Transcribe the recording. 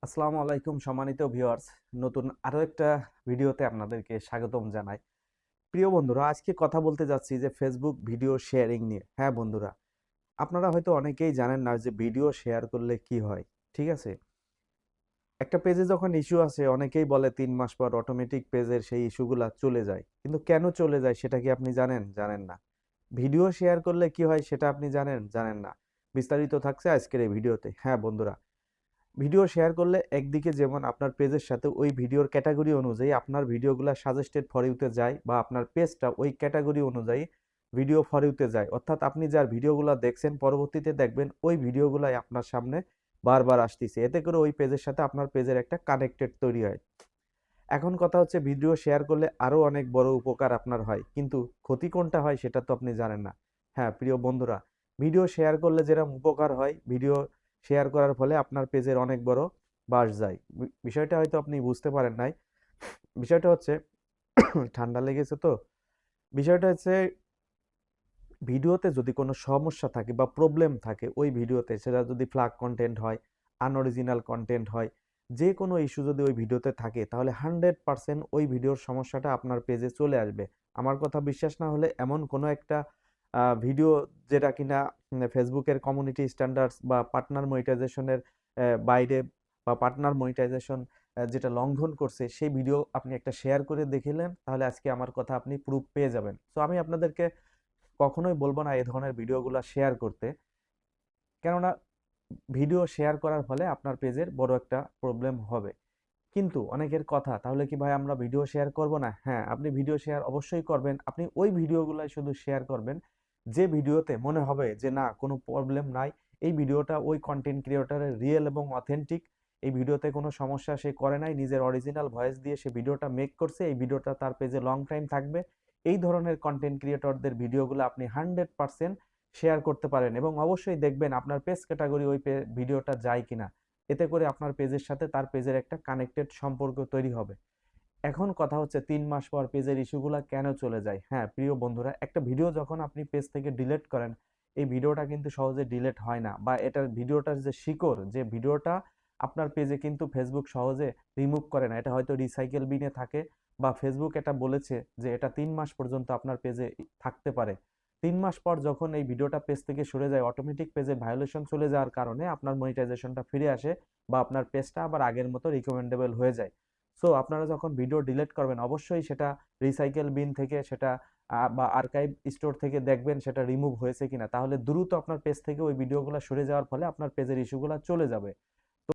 আসসালামু আলাইকুম সম্মানিত ভিউয়ার্স, নতুন আরো একটা ভিডিওতে আপনাদেরকে স্বাগতম জানাই। প্রিয় বন্ধুরা, আজকে কথা বলতে যাচ্ছি যে ফেসবুক ভিডিও শেয়ারিং নিয়ে। হ্যাঁ বন্ধুরা, আপনারা হয়তো অনেকেই জানেন না যে ভিডিও শেয়ার করলে কি হয়। ঠিক আছে, একটা পেজে যখন ইস্যু আসে অনেকেই বলে 3 মাস পর অটোমেটিক পেজের সেই ইস্যুগুলা চলে যায়, কিন্তু কেন চলে যায় সেটা কি আপনি জানেন? জানেন না। ভিডিও শেয়ার করলে কি হয় সেটা আপনি জানেন? জানেন না। বিস্তারিত থাকছে আজকের এই ভিডিওতে। হ্যাঁ বন্ধুরা, ভিডিও শেয়ার করলে একদিকে যেমন আপনার পেজের সাথে ওই ভিডিওর ক্যাটাগরি অনুযায়ী আপনার ভিডিওগুলা সাজেস্টেড ফর ইউতে যায়, বা আপনার পেজটা ওই ক্যাটাগরি অনুযায়ী ভিডিও ফর ইউতে যায়, অর্থাৎ আপনি যার ভিডিওগুলো দেখছেন পরবর্তীতে দেখবেন ওই ভিডিওগুলাই আপনার সামনে বারবার আসতেছে। এতে করে ওই পেজের সাথে আপনার পেজের একটা কানেক্টেড তৈরি হয়। এখন কথা হচ্ছে, ভিডিও শেয়ার করলে আরো অনেক বড় উপকার আপনার হয়, কিন্তু ক্ষতি কোনটা হয় সেটা তো আপনি জানেন না। হ্যাঁ প্রিয় বন্ধুরা, ভিডিও শেয়ার করলে যেরকম উপকার হয়, ভিডিও শেয়ার করার ফলে আপনার পেজের অনেক বড় বাস যায়। বিষয়টা হয়তো আপনি বুঝতে পারেন নাই। বিষয়টা হচ্ছে ঠান্ডা লেগেছে তো। বিষয়টা হচ্ছে, ভিডিওতে যদি কোনো সমস্যা থাকে বা প্রবলেম থাকে ওই ভিডিওতে, সেটা যদি ফ্ল্যাগ কন্টেন্ট হয়, আনঅরিজিনাল কন্টেন্ট হয়, যে কোনো ইস্যু যদি ওই ভিডিওতে থাকে, তাহলে 100% ওই ভিডিওর সমস্যাটা আপনার পেজে চলে আসবে। আমার কথা বিশ্বাস না হলে এমন কোনো একটা ভিডিও যেটা কিনা ফেসবুকের কমিউনিটি স্ট্যান্ডার্ডস বা পার্টনার মনিটাইজেশনের বাইরে, বা পার্টনার মনিটাইজেশন যেটা লঙ্ঘন করছে, সেই ভিডিও আপনি একটা শেয়ার করে দেখিলেন, তাহলে আজকে আমার কথা আপনি প্রুফ পেয়ে যাবেন। তো আমি আপনাদেরকে কখনোই বলবো না এই ধরনের ভিডিওগুলো শেয়ার করতে, কেননা ভিডিও শেয়ার করার ফলে আপনার পেজের বড় একটা প্রবলেম হবে। কিন্তু অনেকের কথা, তাহলে কি ভাই আমরা ভিডিও শেয়ার করব না? হ্যাঁ, আপনি ভিডিও শেয়ার অবশ্যই করবেন। আপনি ওই ভিডিওগুলাই শুধু শেয়ার করবেন যে ভিডিওতে মনে হবে যে না, কোনো প্রবলেম নাই, এই ভিডিওটা ওই কন্টেন্ট ক্রিয়েটরের রিয়েল এবং অথেন্টিক, এই ভিডিওতে কোনো সমস্যা সে করে নাই, নিজের অরিজিনাল ভয়েস দিয়ে সে ভিডিওটা মেক করছে, এই ভিডিওটা তার পেজে লং টাইম থাকবে। এই ধরনের কন্টেন্ট ক্রিয়েটরদের ভিডিওগুলো আপনি 100% শেয়ার করতে পারেন, এবং অবশ্যই দেখবেন আপনার পেজ ক্যাটাগরি ওই ভিডিওটা যায় কিনা। এতে করে আপনার পেজের সাথে তার পেজের একটা কানেক্টেড সম্পর্ক তৈরি হবে। এখন কথা হচ্ছে, 3 মাস পর পেজের ইস্যুগুলা কেন চলে যায়? হ্যাঁ প্রিয় বন্ধুরা, একটা ভিডিও যখন আপনি পেজ থেকে ডিলিট করেন, এই ভিডিওটা কিন্তু সহজে ডিলিট হয় না, বা এটার ভিডিওটার যে শিকড়, যে ভিডিওটা আপনার পেজে কিন্তু ফেসবুক সহজে রিমুভ করে না। এটা হয়তো রিসাইকেল বিনে থাকে, বা ফেসবুক এটা বলেছে যে এটা 3 মাস পর্যন্ত আপনার পেজে থাকতে পারে। 3 মাস পর যখন এই ভিডিওটা পেজ থেকে সরে যায়, অটোমেটিক পেজে ভায়োলেশন চলে যাওয়ার কারণে আপনার মনিটাইজেশনটা ফিরে আসে, বা আপনার পেজটা আবার আগের মতো রিকমেন্ডেবল হয়ে যায়। সো আপনারা যখন ভিডিও ডিলিট করবেন, অবশ্যই সেটা রিসাইকেল বিন থেকে, সেটা বা আর্কাইভ স্টোর থেকে দেখবেন সেটা রিমুভ হয়েছে কিনা, তাহলে দ্রুত আপনার পেজ থেকে ওই ভিডিওগুলো সরে যাওয়ার ফলে আপনার পেজের ইস্যুগুলো চলে যাবে।